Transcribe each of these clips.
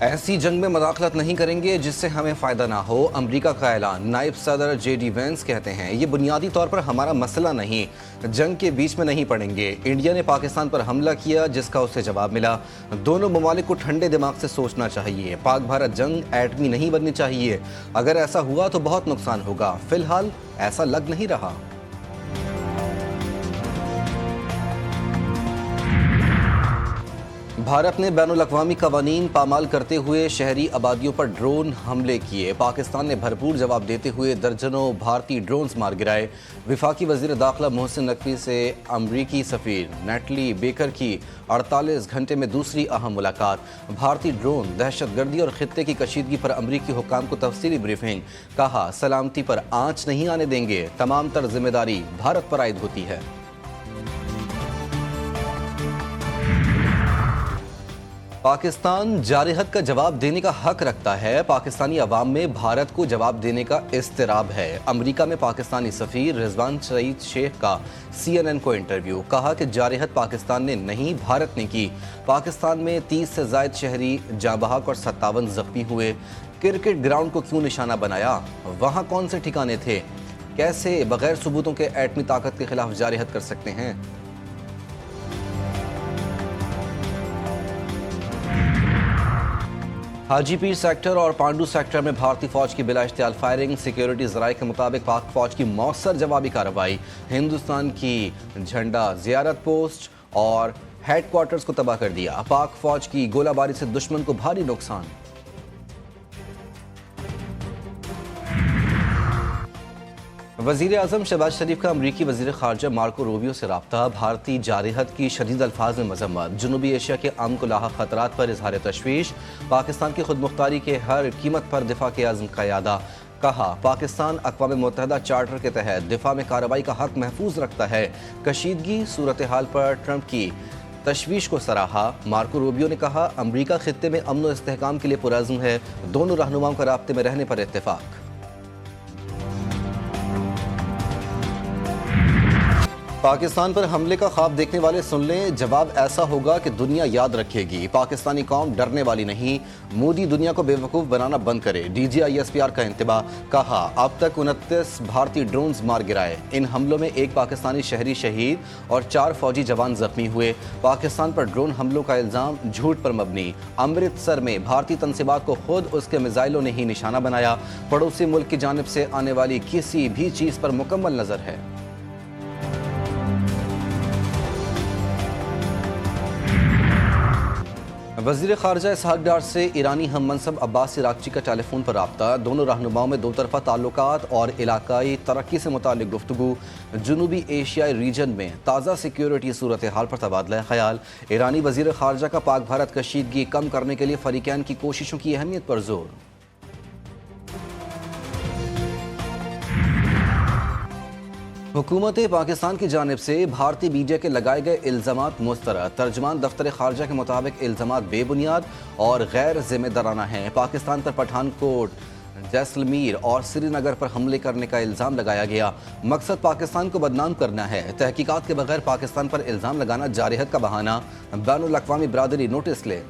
ऐसी जंग में मदाखलत नहीं करेंगे जिससे हमें फ़ायदा ना हो, अमरीका का ऐलान। नायब सदर JD वेंस कहते हैं ये बुनियादी तौर पर हमारा मसला नहीं, जंग के बीच में नहीं पड़ेंगे। इंडिया ने पाकिस्तान पर हमला किया जिसका उससे जवाब मिला। दोनों ममालिक को ठंडे दिमाग से सोचना चाहिए। पाक भारत जंग एटमी नहीं बननी चाहिए। अगर ऐसा हुआ तो बहुत नुकसान होगा। फिलहाल ऐसा लग नहीं रहा। भारत ने बैनुल-अक़वामी कवानीन पामाल करते हुए शहरी आबादियों पर ड्रोन हमले किए। पाकिस्तान ने भरपूर जवाब देते हुए दर्जनों भारतीय ड्रोन्स मार गिराए। वफाकी वज़ीर दाखिला मोहसिन नकवी से अमरीकी सफ़ीर नेटली बेकर की 48 घंटे में दूसरी अहम मुलाकात। भारतीय ड्रोन दहशतगर्दी और खित्ते की कशीदगी पर अमरीकी हुक्काम को तफसीली ब्रीफिंग। कहा सलामती पर आँच नहीं आने देंगे, तमाम तर जिम्मेदारी भारत पर आयद होती है। पाकिस्तान जारहत का जवाब देने का हक रखता है। पाकिस्तानी अवाम में भारत को जवाब देने का इस्तिराब है। अमेरिका में पाकिस्तानी सफ़ीर रिजवान सईद शेख का CNN को इंटरव्यू। कहा कि जारहत पाकिस्तान ने नहीं, भारत ने की। पाकिस्तान में 30 से ज़ायद शहरी जाँ बहक और 57 जख्मी हुए। क्रिकेट ग्राउंड को क्यों निशाना बनाया? वहाँ कौन से ठिकाने थे? कैसे बगैर सबूतों के एटमी ताकत के खिलाफ जारहत कर सकते हैं? हाजीपीर सेक्टर और पांडू सेक्टर में भारतीय फौज की बिला इश्तियाल फायरिंग। सिक्योरिटी ज़राए के मुताबिक पाक फौज की मौसर जवाबी कार्रवाई। हिंदुस्तान की झंडा ज़ियारत पोस्ट और हेडक्वार्टर्स को तबाह कर दिया। पाक फौज की गोलाबारी से दुश्मन को भारी नुकसान। वज़ीर आज़म शहबाज शरीफ का अमरीकी वज़ीर ख़ारजा मार्को रूबियो से रब्ता। भारतीय जारहत की शदीद अल्फाज में मज़म्मत। जनूबी एशिया के अमन को लाहा ख़तरात पर इज़हार तशवीश। पाकिस्तान की खुद मुख्तारी के हर कीमत पर दिफा के आज़म का यादा। कहा पाकिस्तान अक़वाम मुत्तहिदा चार्टर के तहत दिफा में कार्रवाई का हक महफूज रखता है। कशीदगी सूरत हाल पर ट्रंप की तशवीश को सराहा। मार्को रूबियो ने कहा अमरीका खित्ते में अमन व इस्तेहकाम के लिए पुरअज़्म है। दोनों रहनुमाओं का राब्ते में रहने पर इत्तेफाक। पाकिस्तान पर हमले का ख्वाब देखने वाले सुन लें, जवाब ऐसा होगा कि दुनिया याद रखेगी। पाकिस्तानी कौम डरने वाली नहीं। मोदी दुनिया को बेवकूफ़ बनाना बंद करे। DGI-SPR का इंतबाह। कहा अब तक 29 भारतीय ड्रोन्स मार गिराए। इन हमलों में एक पाकिस्तानी शहरी शहीद और 4 फौजी जवान जख्मी हुए। पाकिस्तान पर ड्रोन हमलों का इल्ज़ाम झूठ पर मबनी। अमृतसर में भारतीय तंसीबात को खुद उसके मिसाइलों ने ही निशाना बनाया। पड़ोसी मुल्क की जानिब से आने वाली किसी भी चीज़ पर मुकम्मल नज़र है। वज़ीर ख़ारजा इसहाक़ डार से ईरानी हम मनसब अब्बास इराक़ची का टेलीफोन पर रब्ता। दोनों रहनुमाओं में दो तरफ़ा ताल्लुकात और इलाकाई तरक्की से मुताल्लिक़ गुफ्तगू। जनूबी एशियाई रीजन में ताज़ा सिक्योरिटी सूरत हाल पर तबादला ख़याल। ईरानी वज़ीर ख़ारजा का पाक भारत कशीदगी कम करने के लिए फ़रीक़ैन की कोशिशों की अहमियत पर जोर। हुकूमत पाकिस्तान की जानिब से भारतीय मीडिया के लगाए गए इल्ज़ामात मुस्तरद। तर्जुमान दफ्तर ख़ारजा के मुताबिक इल्ज़ामात बेबुनियाद और गैर जिम्मेदाराना हैं। पाकिस्तान पर पठानकोट, जैसलमेर और श्रीनगर पर हमले करने का इल्ज़ाम लगाया गया। मकसद पाकिस्तान को बदनाम करना है। तहकीकात के बगैर पाकिस्तान पर इल्ज़ाम लगाना जारहत का बहाना। बैनुल-अक़वामी बिरादरी नोटिस ले।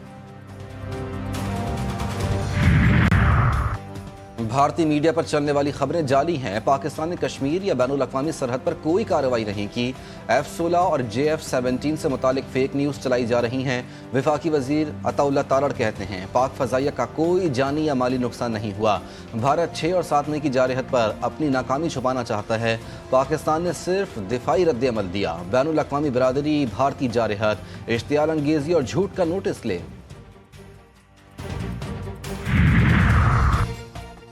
भारतीय मीडिया पर चलने वाली खबरें जाली हैं। पाकिस्तान ने कश्मीर या बैनुल-अक़वामी सरहद पर कोई कार्रवाई नहीं की। F-16 और JF-17 से मुतालिक फेक न्यूज़ चलाई जा रही हैं। वफाकी वज़ीर अताउल्लाह तारड़ कहते हैं पाक फ़ज़ाइया का कोई जानी या माली नुकसान नहीं हुआ। भारत 6 और 7 मई की जारहत पर अपनी नाकामी छुपाना चाहता है। पाकिस्तान ने सिर्फ दिफाई रद्द-ए-अमल दिया। बैनुल-अक़वामी बिरादरी भारतीय जारहत, इश्तियाल अंगेज़ी और झूठ का नोटिस ले।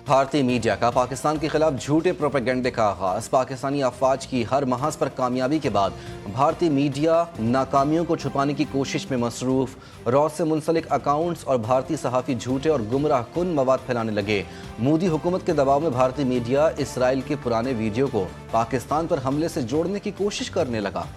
भारतीय मीडिया का पाकिस्तान के खिलाफ झूठे प्रोपेगेंडे का आगाज। पाकिस्तानी अफवाज की हर महाज पर कामयाबी के बाद भारतीय मीडिया नाकामियों को छुपाने की कोशिश में मसरूफ। रॉ से मुंसलिक अकाउंट्स और भारतीय सहाफ़ी झूठे और गुमराह कुन मवाद फैलाने लगे। मोदी हुकूमत के दबाव में भारतीय मीडिया इसराइल के पुराने वीडियो को पाकिस्तान पर हमले से जोड़ने की कोशिश करने लगा।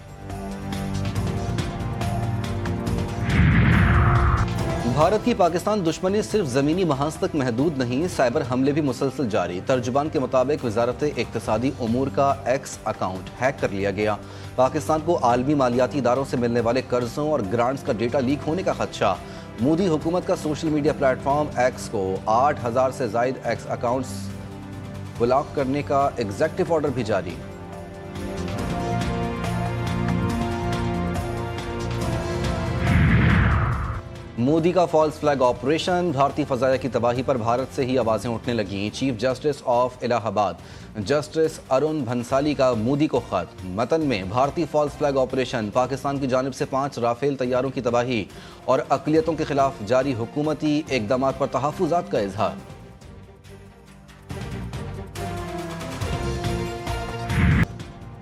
भारत की पाकिस्तान दुश्मनी सिर्फ ज़मीनी महाज तक महदूद नहीं, साइबर हमले भी मुसलसल जारी। तर्जुमान के मुताबिक वजारत इक्तिसादी उमूर का X अकाउंट हैक कर लिया गया। पाकिस्तान को आलमी मालियाती इदारों से मिलने वाले कर्जों और ग्रांट्स का डेटा लीक होने का खदशा। मोदी हुकूमत का सोशल मीडिया प्लेटफॉर्म एक्स को 8,000 से जायद एक्स अकाउंट्स ब्लॉक करने का एग्जीक्यूटिव ऑर्डर भी जारी। मोदी का फॉल्स फ्लैग ऑपरेशन, भारतीय फजाया की तबाही पर भारत से ही आवाजें उठने लगीं। Chief justice of Allahabad justice Arun Bhansali का मोदी को खत। मतन में भारतीय फॉल्स फ्लैग ऑपरेशन, पाकिस्तान की जानिब से 5 राफेल तैयारों की तबाही और अक़लियतों के खिलाफ जारी हुकूमती इक़दाम पर तहफ़्फ़ुज़ात का इजहार।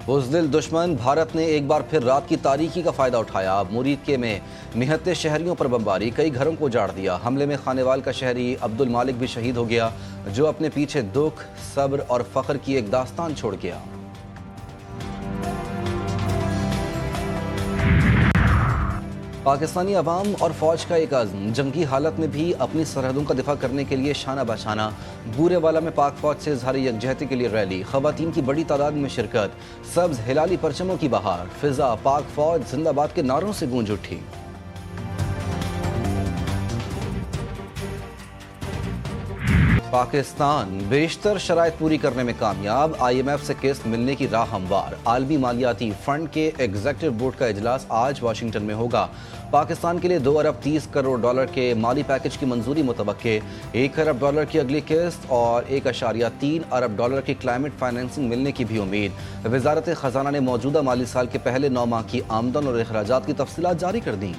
बुज़दिल दुश्मन, भारत ने एक बार फिर रात की तारीकी का फ़ायदा उठाया। मुरीद में निहत्ते शहरियों पर बमबारी, कई घरों को उजाड़ दिया। हमले में खानेवाल का शहरी अब्दुल मालिक भी शहीद हो गया, जो अपने पीछे दुख, सब्र और फ़ख्र की एक दास्तान छोड़ गया। पाकिस्तानी अवाम और फौज का एक अज़्म, जंगी हालत में भी अपनी सरहदों का दिफा करने के लिए शाना बशाना। बूरेवाला में पाक फौज से इज़हार यकजहती के लिए रैली, ख़वातीन की बड़ी तादाद में शिरकत, सब्ज़ हिलाली परचमों की बहार, फिजा पाक फौज जिंदाबाद के नारों से गूंज उठी। पाकिस्तान बेशतर शराइत पूरी करने में कामयाब, IMF से किस्त मिलने की राह हमवार। आलमी मालियाती फंड के एग्जीक्यूटिव बोर्ड का इजलास आज वाशिंगटन में होगा। पाकिस्तान के लिए 2 अरब 30 करोड़ डॉलर के माली पैकेज की मंजूरी मुतवक्के, 1 अरब डॉलर की अगली किस्त और 1.3 अरब डॉलर की क्लाइमेट फाइनेंसिंग मिलने की भी उम्मीद। वजारत खजाना ने मौजूदा माली साल के पहले 9 माह की आमदन और अखराजात की तफसीलात जारी कर दी।